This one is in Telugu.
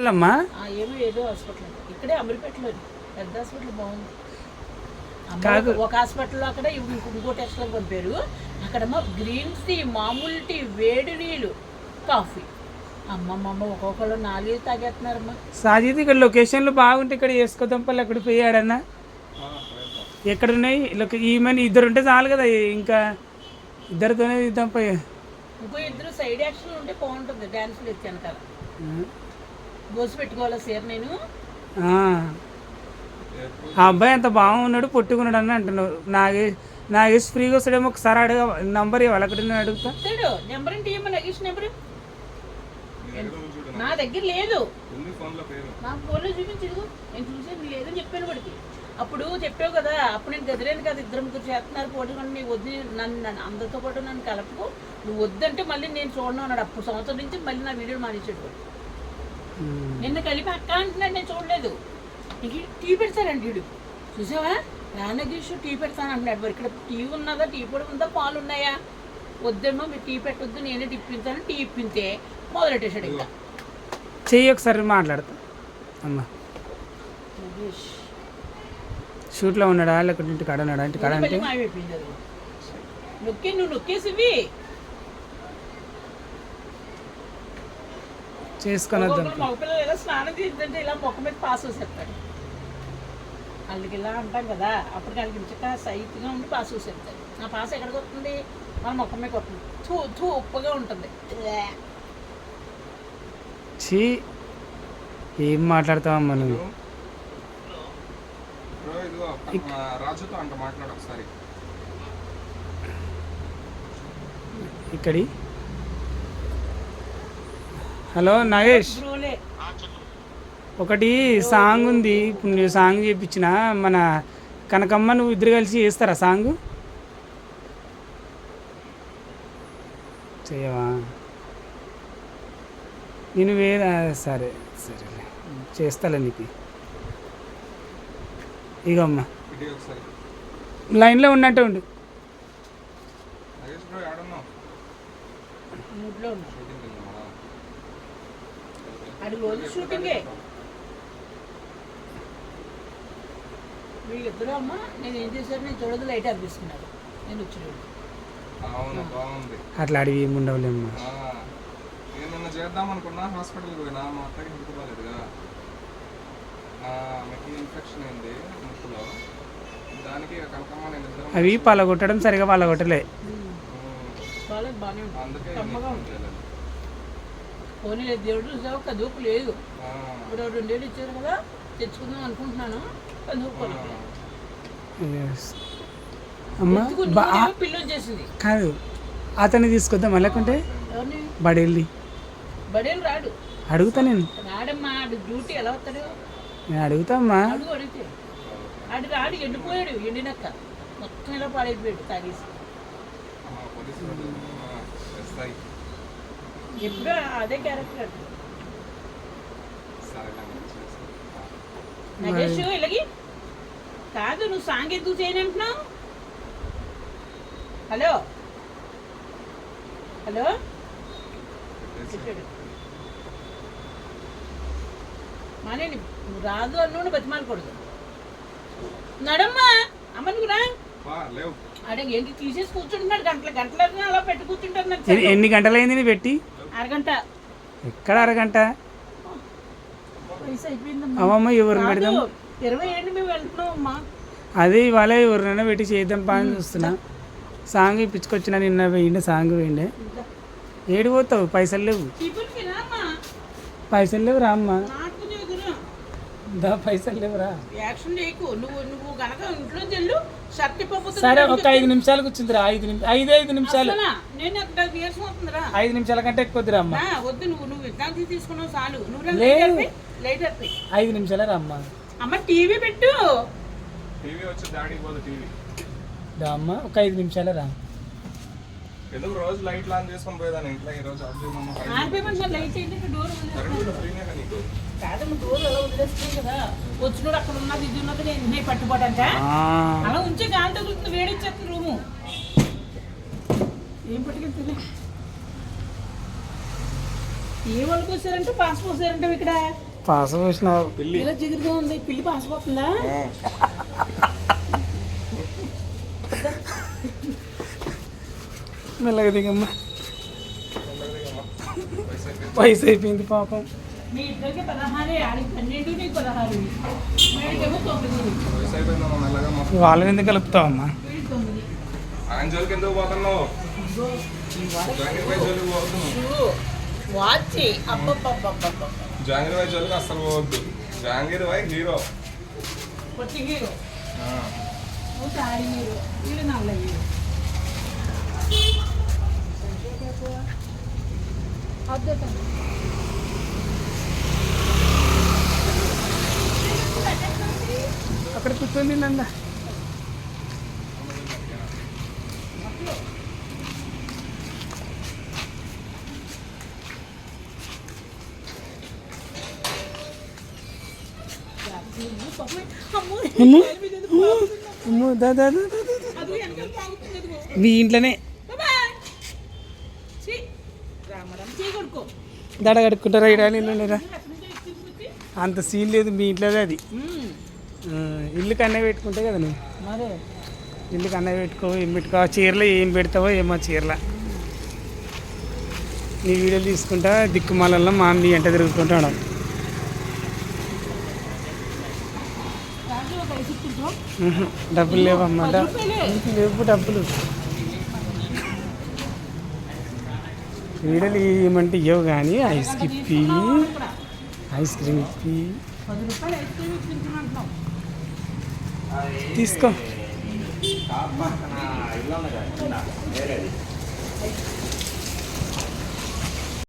హాస్పిటల్ అమ్మా? ఏదో హాస్పిటల్ ఇక్కడే అమీర్పేటలో పెద్ద హాస్పిటల్ బాగుంది. కాదు, ఒక హాస్పిటల్లో అక్కడ ఇంకో టెస్ట్లో పంపారు. అక్కడమ్మా గ్రీన్ టీ, మామూలు టీ, వేడి నీళ్ళు, కాఫీ. అమ్మమ్మ ఒక్కొక్కరు 4 తాగేస్తున్నారమ్మా. సాజిద్ ఇక్కడ లొకేషన్లు బాగుంటే ఇక్కడ వేసుకోదాం పళ్ళు. అక్కడ పోయాడన్నా ఎక్కడ ఉన్నాయి ఈమెను 2 ఉంటే చాలు కదా, ఇంకా 2తోనే ఇద్దాం పోయి. ఇంకో 2 సైడ్ యాక్షన్ ఉంటే బాగుంటుంది. డ్యాన్సులు ఎత్తాను కదా, గోసి పెట్టుకోవాలా సార్ నేను. ఆ అబ్బాయి అంత బాగున్నాడు, పొట్టుకున్నాడు అని అంటున్నావు. నాగేష్ ఫ్రీగా వస్తాడేమో, ఒకసారి అడగ నంబర్ ఇవ్వాలి. అక్కడ నేను అడుగుతా. నెంబర్ ఏంటి ఏమో నగేష్ నెంబర్ నా దగ్గర లేదు. నాకు ఫోన్లో చూపించదు, నేను చూసేది లేదని చెప్పాను వాడికి. అప్పుడు చెప్పావు కదా, అప్పుడు నేను గదిలేను కదా, 2-3 చేస్తున్నారు పోటీ. నీ వద్దు, నన్ను అందరితో పాటు నన్ను కలపకు, నువ్వు వద్దంటే మళ్ళీ నేను చూడను అన్నాడు. అప్పుడు సంవత్సరం నుంచి మళ్ళీ నా వీడియో మానేసాడు. నిన్న కలిపి అక్క అంటున్నాడు, నేను చూడలేదు. నీకు టీ పెడతానండి వీడు, చూసావా? నాన్నగీషు టీ పెడతాను అంటున్నాడు. మరి ఇక్కడ టీ ఉన్నదా, టీ పొడి ఉందా, పాలు ఉన్నాయా? వద్దేమో మీరు టీ పెట్టొద్దు, నేనే ఇప్పించాను. టీ ఇప్పింతే మొదలెట్టేశాడు. ఇంకా చెయ్యి ఒకసారి మాట్లాడతా అమ్మా. షూట్లో ఉన్నాడా లేకపోతే ఇంటి కాడ ఉన్నాడా? ఇంటి కాడ అంటే నువ్వు నొక్కేసివి చేసుకొని వద్దాం. మగపిల్లలు ఇలా స్నానం చేద్దంటే ఇలా మొక్క మీద పాస్ వేసేస్తాడు. వాళ్ళకి ఇలా అంటాం కదా, అప్పుడు వాళ్ళకి ఇంచక సైట్గా ఉండి పాస్ వేసేస్తాడు. ఆ పాస్ ఎక్కడికి వస్తుంది? మన మొక్క మీద వస్తుంది. ఉప్పుగా ఉంటుంది. ఏం మాట్లాడతావమ్మా నువ్వు? ఇక్కడి హలో నాగేష్, ఒకటి సాంగ్ ఉంది. ఇప్పుడు నువ్వు సాంగ్ చేయించిన మన కనకమ్మ, నువ్వు 2 కలిసి చేస్తారా సాంగ్? చేయవా? నేను వేరే సరే సరేలే చేస్తాలే నీకు. ఇగమ్మా లైన్లో ఉన్నట్టు ఉండు. షూటింగే వీళ్ళిద్దరూ అమ్మా. నేను ఏం చేశాను, నేను చూడదు లైట్ అనిపిస్తున్నాడు. నేను వచ్చాడు అట్లా అడిగి ఏముండవులేమ్మా. నేను చేద్దాం అనుకున్నా, హాస్పిటల్కి పోయినా. మా అత్తకి ముక్కు బాగాలేదుగా, ఆమెకి ఇన్ఫెక్షన్ అయింది ముక్కులో. దానికి కనకమ్మ నేను ఇద్దరం అవి పలగొట్టడం సరిగా పలగొట్టలే. అందుకే పోనీ లేదు, దేవుడు చూసావు కదుపు లేదు. ఇప్పుడు 2 ఏళ్ళు ఇచ్చారు కదా, తెచ్చుకుందాం అనుకుంటున్నాను. పిల్లలు చేసింది కాదు, అతన్ని తీసుకొద్దాం లేకుంటే బడేళ్ళి. బడేలు రాడు, అడుగుతా నేను. రాడమ్మా, డ్యూటీ ఎలా వస్తాడు? నేను అడుగుతామ్మా. అడిగితే ఆడు రాడు, ఎండిపోయాడు. ఎండినక్క మొత్తం ఇలా పాడైపోయాడు తాగేసి. ఎప్పుడూ అదే క్యారెక్టర్. నగేష్ ఇలాగి కాదు, నువ్వు సాంగ్ ఎందుకు చేయనంటున్నావు? హలో హలో మానేని రాదు అన్నోడు బతిమాలకూడదు. నడమ్మా అమ్మ, నువ్వు రా. అడే ఏంటి తీసేసి కూర్చుంటున్నాడు, గంటల అలా పెట్టి కూర్చుంటారు. ఎన్ని గంటలైంది నీ పెట్టి? అరగంట. ఎక్కడ అరగంట? వయసు అయిపోయిందమ్మా. అవమ్మ ఎవరు పెడదాం? 20 ఏళ్ళు మేము వెళ్తున్నాం అమ్మా. అదే ఇవాళ ఎవరినైనా పెట్టి చేద్దాం పని చూస్తున్నా. సాంగ్ ఇప్పించుకొచ్చిన నిన్న వేయండి, సాంగ్ వేయండి. ఏడు పోతావు? పైసలు లేవు. పైసలు లేవు రా అమ్మ. పైసలు లేవురా. సరే ఒక 5 నిమిషాలు కూర్చుందిరా. 5 నిమిషాలు 5 నిమిషాల కంటే ఎక్కువద్దురా అమ్మ. 5 నిమిషాలే రా అమ్మ. అమ్మ టీవీ పెట్టు. అమ్మ ఒక 5 నిమిషాలే రా. ఎందుకు రోజు లైట్ ఆన్ చేసుకొని పోయేదాన్ని ఇంట్లో, ఈ రోజు వచ్చినోడు అక్కడ ఉన్నది ఇది ఉన్నది నేను పట్టుబడంట అలా ఉంచే గాలి తగులుతుంది, వేడిచ్చేస్తుంది రూము. ఏం పట్టుకెళ్తుంది? ఏ వాళ్ళు పోసారంటే పాస్ పోసారంటే ఇక్కడ పాస్ పోసినావు పిల్లి ఇలా జిగురుగా ఉంది పిల్లి పాసిపోతుందా ఆ. మెల్లగా దిగమ్మా వయసు అయిపోయింది. వయసు అయిపోయింది పాపం. మీ ఇద్దరికి 16 ఆడికి 12 నీకు 16 వీడికేమో 9 వయసు అయిపోయిందమ్మా మెల్లగా అమ్మా. వాళ్ళని ఎందుకు కలుపుతావమ్మా? వీడికి 9 ఆయన జోలికి ఎందుకు పోతున్నావు? జాంగీర్ భాయ్ జోలికి పోతున్నావు. వాచి అబ్బబ్బబ్బబ్బబ్బ జాంగీర్ భాయ్ జోలికి అస్సలు పోవద్దు. జాంగీర్ భాయ్ హీరో. కొట్టి హీరో ఆ. నువ్వు తాడి హీరో వీడు నల్ల హీరో అక్కడ కూర్చొని నందా. అమ్మో, దా, దా, దా, దా, దా. అది వెనకాల తాగుతుంది అదిగో. మీ ఇంట్లోనే బాబాయ్. ఛీ. రామరామ చేయి కొడుకో దడ కడుక్కుంటారా ఇడా నీళ్ళురా? ఎక్కడి నుంచో తీసుకొచ్చి అంత సీన్ లేదు మీ ఇంట్లోదే అది. ఇల్లు కన్నా పెట్టుకుంటే కదా నువ్వు. మరే ఇల్లు కన్నా పెట్టుకో, ఏం పెట్టుకో, ఆ చీరలో ఏం పెడతావో ఏమో చీరల. నీ వీడియోలు తీసుకుంటా దిక్కుమాలలో మా నీ ఎంట తిరుగుతుంటాడు. రాజు ఒక 5 ఇచ్చిండ్రు. డబ్బులు లేవమ్మా, 10 రూపాయలే. లేవు డబ్బులు. వీడియోలు ఇవ్వమంటే ఇవ్వవు కానీ ఐస్కి ఇప్పి, ఐస్ క్రీమ్ ఇప్పి 10 రూపాయలు ఐస్ క్రీమ్ ఇచ్చింటున్నావు తీసుకో.